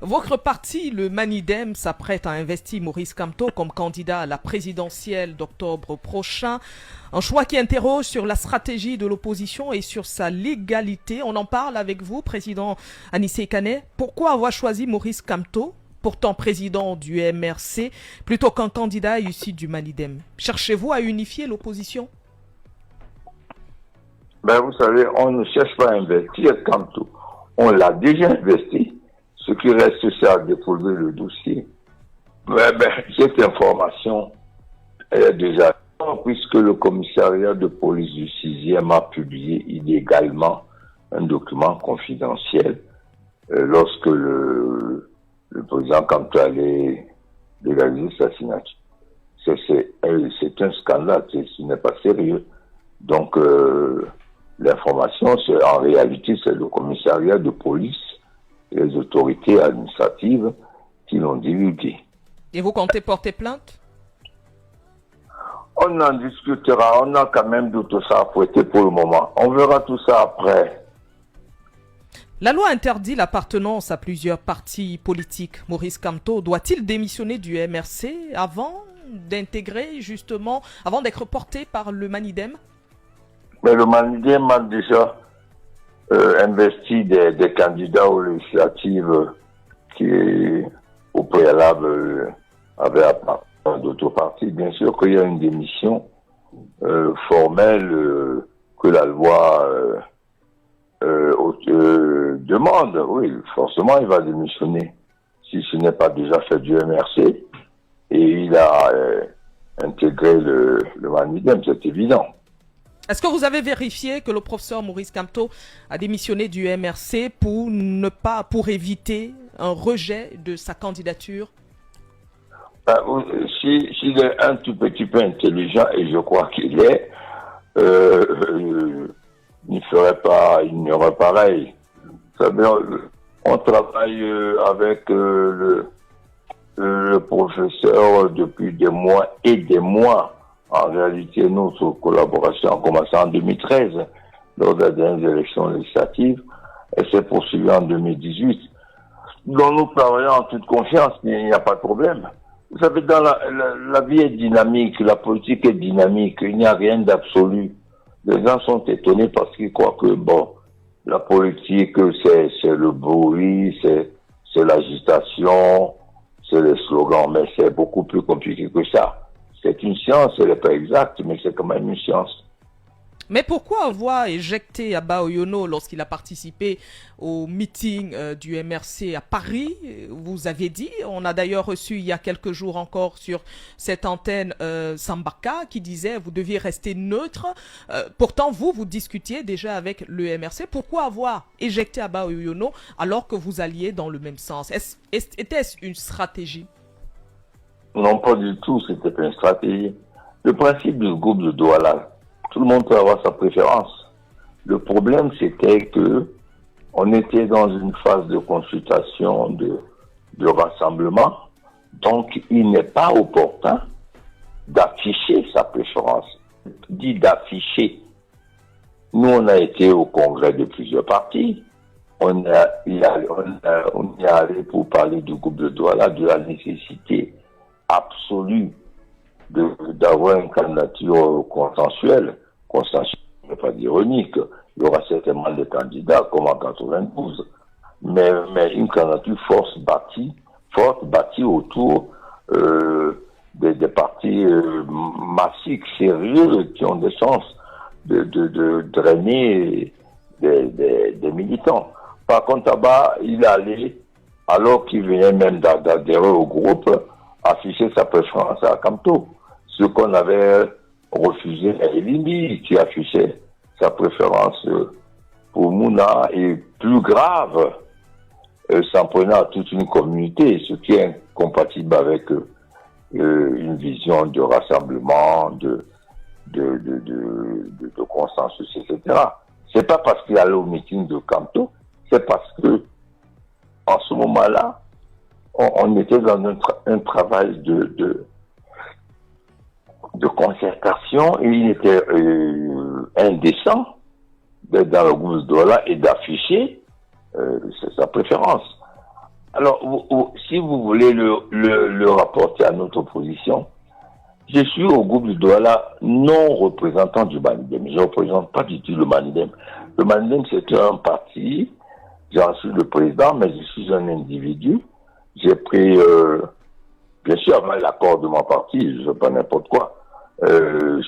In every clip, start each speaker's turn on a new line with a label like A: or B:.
A: Votre parti, le Manidem, s'apprête à investir Maurice Kamto comme candidat à la présidentielle d'octobre prochain. Un choix qui interroge sur la stratégie de l'opposition et sur sa légalité. On en parle avec vous, président Anissé Kane. Pourquoi avoir choisi Maurice Kamto, pourtant président du MRC, plutôt qu'un candidat issu du Manidem? Cherchez-vous à unifier l'opposition?
B: Vous savez, on ne cherche pas à investir Kamto. On l'a déjà investi. Ce qui reste, c'est à dépouiller le dossier. Cette information est déjà, puisque le commissariat de police du 6e a publié illégalement un document confidentiel lorsque le président Kamto allait légaliser sa signature. C'est un scandale, ce n'est pas sérieux. Donc, l'information, en réalité, c'est le commissariat de police et les autorités administratives qui l'ont divulgué.
A: Et vous comptez porter plainte?
B: On en discutera, on a quand même d'autres ça à fouetter pour le moment. On verra tout ça après.
A: La loi interdit l'appartenance à plusieurs partis politiques. Maurice Kamto doit-il démissionner du MRC avant d'intégrer justement, avant d'être porté par le Manidem?
B: Mais le Manidem a déjà investi des candidats aux législatives qui, au préalable, avaient appartenu à d'autres partis. Bien sûr qu'il y a une démission formelle que la loi demande. Oui, forcément, il va démissionner si ce n'est pas déjà fait du MRC. Et il a intégré le Manidem, c'est évident.
A: Est-ce que vous avez vérifié que le professeur Maurice Kamto a démissionné du MRC pour éviter un rejet de sa candidature?
B: S'il est un tout petit peu intelligent, et je crois qu'il est, il ignorait pareil. On travaille avec le professeur depuis des mois et des mois. En réalité, notre collaboration a commencé en 2013, lors des dernières élections législatives, et s'est poursuivie en 2018. Donc nous travaillons en toute confiance, mais il n'y a pas de problème. Vous savez, dans la vie est dynamique, la politique est dynamique, il n'y a rien d'absolu. Les gens sont étonnés parce qu'ils croient que, la politique, c'est le bruit, c'est l'agitation, c'est les slogans, mais c'est beaucoup plus compliqué que ça. C'est une science, elle n'est pas exacte, mais c'est quand même une science.
A: Mais pourquoi avoir éjecté Abba Oyono lorsqu'il a participé au meeting du MRC à Paris? Vous avez dit, on a d'ailleurs reçu il y a quelques jours encore sur cette antenne Sambaka qui disait vous deviez rester neutre. Pourtant, vous discutiez déjà avec le MRC. Pourquoi avoir éjecté Abba Oyono alors que vous alliez dans le même sens? Était-ce une stratégie?
B: Non, pas du tout, c'était pas une stratégie. Le principe du groupe de Douala, tout le monde peut avoir sa préférence. Le problème, c'était que on était dans une phase de consultation, de rassemblement. Donc, il n'est pas opportun d'afficher sa préférence. Dit d'afficher. Nous, on a été au congrès de plusieurs partis. On y est allé pour parler du groupe de Douala, de la nécessité absolue d'avoir une candidature consensuelle, ne pas dire ironique. Il y aura certainement des candidats comme en 92, mais une candidature forte bâtie autour des partis massifs, sérieux, qui ont des chances de drainer des militants. Par contre, Abba, il est allé, alors qu'il venait même d'adhérer au groupe, afficher sa préférence à Kamto. Ce qu'on avait refusé à Elimbi, qui affichait sa préférence pour Mouna, et plus grave, s'en prenant à toute une communauté, ce qui est incompatible avec une vision de rassemblement, de consensus, etc. C'est pas parce qu'il allait au meeting de Kamto, c'est parce que, en ce moment-là, on était dans un travail de concertation et il était indécent d'être dans le groupe de Douala et d'afficher sa préférence. Alors, si vous voulez le rapporter à notre position, je suis au groupe de Douala non représentant du Manidem. Je ne représente pas du tout le Manidem. Le Manidem, c'est un parti. J'en suis le président, mais je suis un individu. J'ai pris, bien sûr, avec l'accord de mon parti, je ne sais pas n'importe quoi,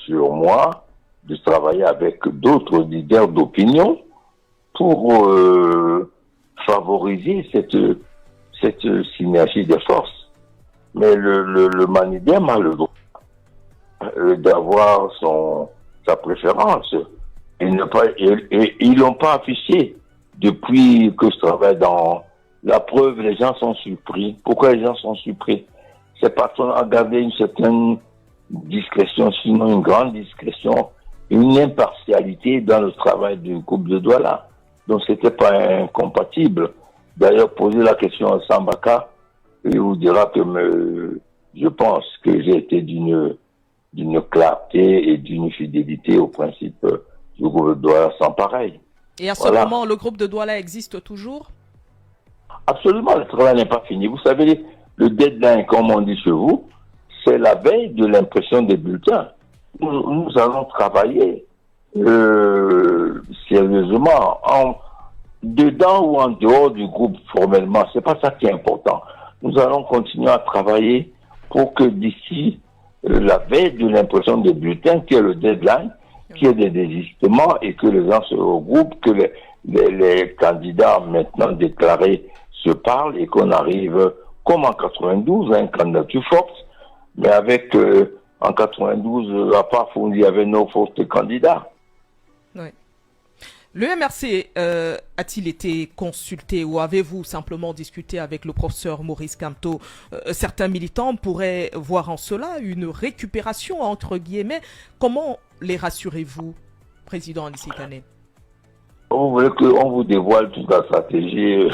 B: sur moi, de travailler avec d'autres leaders d'opinion pour favoriser cette synergie des forces. Mais le Manidem a le droit d'avoir sa préférence. Ils l'ont pas affiché depuis que je travaille dans la preuve. Les gens sont surpris. Pourquoi les gens sont surpris? C'est parce qu'on a gardé une certaine discrétion, sinon une grande discrétion, une impartialité dans le travail du groupe de Douala. Donc c'était pas incompatible. D'ailleurs, poser la question à Sambaka, il vous dira que je pense que j'ai été d'une clarté et d'une fidélité au principe du groupe de Douala sans pareil.
A: Et à ce moment, le groupe de Douala existe toujours?
B: Absolument, le travail n'est pas fini. Vous savez, le deadline, comme on dit chez vous, c'est la veille de l'impression des bulletins. Nous allons travailler sérieusement, dedans ou en dehors du groupe formellement. C'est pas ça qui est important. Nous allons continuer à travailler pour que d'ici la veille de l'impression des bulletins, qui est le deadline, qu'il y ait des désistements et que les gens se regroupent, que les candidats maintenant déclarés se parlent et qu'on arrive, comme en 92, à une candidature forte, mais avec, en 92, à part Foundi, il y avait 9 autres candidats.
A: Oui. Le MRC a-t-il été consulté ou avez-vous simplement discuté avec le professeur Maurice Kamto? Certains militants pourraient voir en cela une récupération, entre guillemets. Comment les rassurez-vous, président Anissé Kane?
B: Vous voulez qu'on vous dévoile toute la stratégie?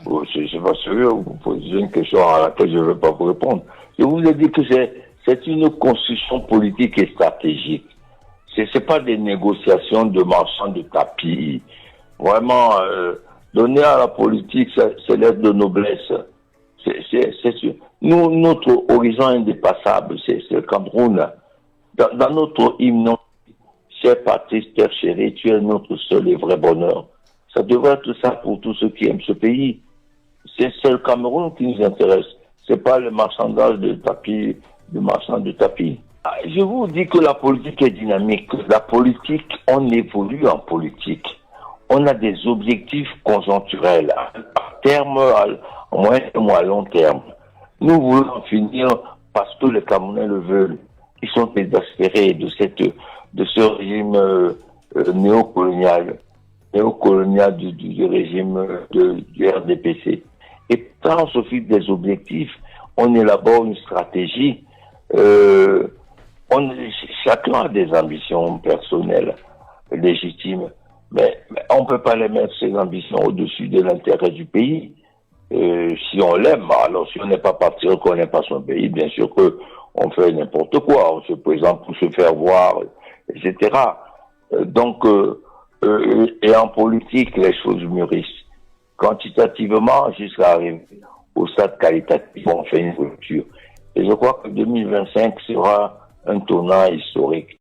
B: Je ne suis pas sérieux, vous posez une question à laquelle je ne vais pas vous répondre. Je vous ai dit que c'est une construction politique et stratégique. C'est pas des négociations de marchands de tapis. Vraiment, donner à la politique, c'est l'aide de noblesse. C'est sûr. Nous, notre horizon indépassable, c'est le Cameroun. Dans notre hymne, cher Patrice, terre chérie, tu es notre seul et vrai bonheur. Ça devrait être ça pour tous ceux qui aiment ce pays. C'est le Cameroun qui nous intéresse. C'est pas le marchandage de tapis, le marchand de tapis. Je vous dis que la politique est dynamique. La politique, on évolue en politique. On a des objectifs conjoncturels à terme, à moyen ou à long terme. Nous voulons en finir parce que les Camerounais le veulent. Ils sont exaspérés de ce régime néocolonial du régime du RDPC. Et quand on se fixe des objectifs, on élabore une stratégie. Chacun a des ambitions personnelles légitimes, mais on ne peut pas les mettre, ces ambitions, au-dessus de l'intérêt du pays. Si on l'aime, alors si on n'est pas parti, qu'on n'aime pas son pays, bien sûr qu'on fait n'importe quoi, on se présente pour se faire voir, etc. Et en politique, les choses mûrissent. Quantitativement, jusqu'à arriver au stade qualitatif, on fait une rupture. Et je crois que 2025 sera un tournant historique.